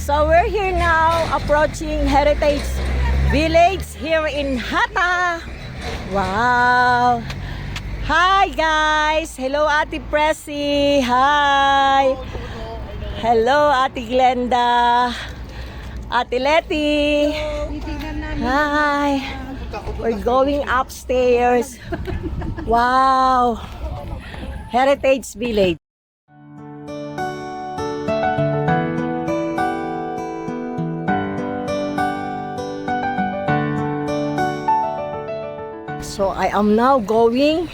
So we're here now approaching Heritage Village here in Hata. Wow! Hi guys! Hello Ate Pressy! Hi! Hello Ate Glenda! Ate Letty! Hi! We're going upstairs. Wow! Heritage Village. So I am now going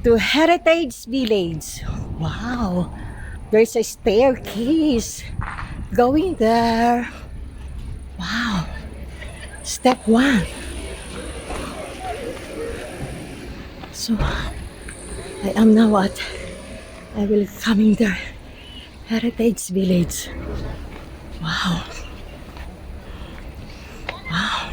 to Heritage Village. Wow! There's a staircase going there. Wow! Step 1. So I am now at, I will coming there, Heritage Village. Wow! Wow!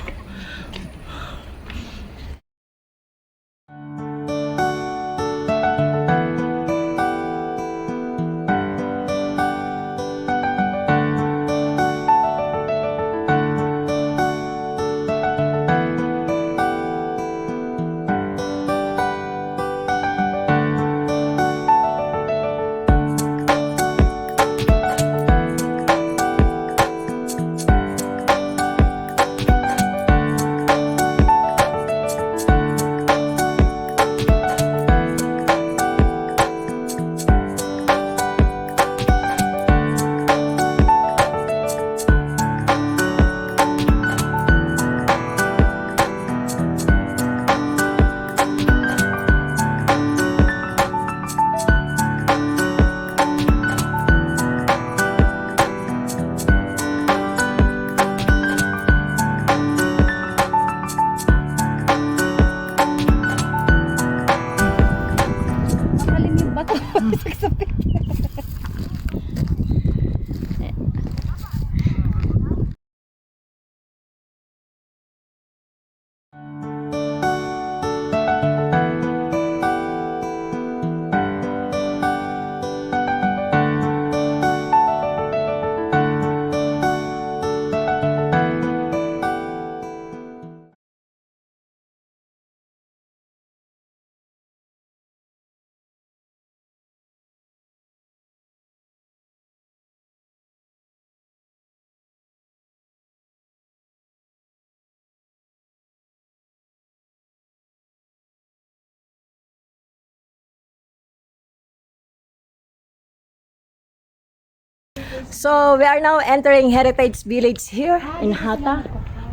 So we are now entering Heritage Village here in Hata.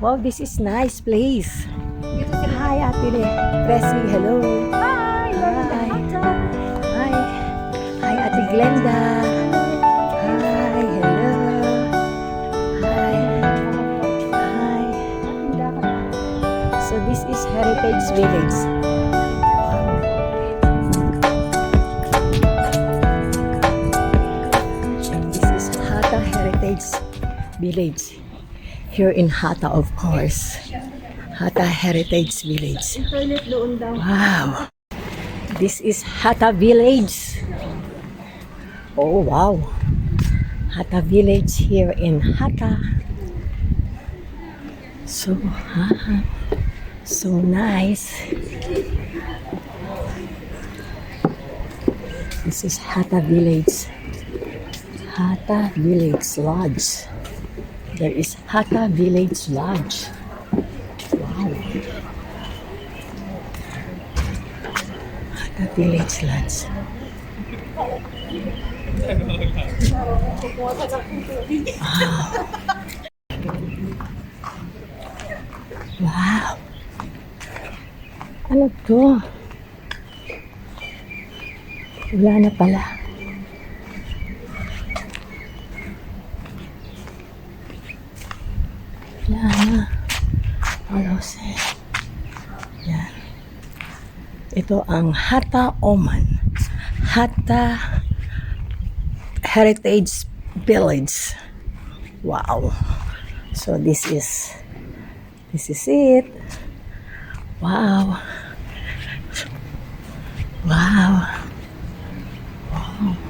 Wow, this is nice place. Hi, Ate Pressy. Hello. Hi. Hi. Hi. Hi, Ate Glenda. Hi. Hello. Hi. Hi. So this is Heritage Village. Village here in Hata, of course. Hata Heritage Village. Wow, this is Hata Village. Oh wow, Hata Village here in Hata. So so nice. This is Hata Village. Hata Village Lodge. There is Hata Village Lodge. Wow. Hata Village Lodge. Wow. Wow. Ano to? Wala na pala. Yan. Ito ang Hata Oman. Hata Heritage Village. Wow. So this is it. Wow. Wow. Wow.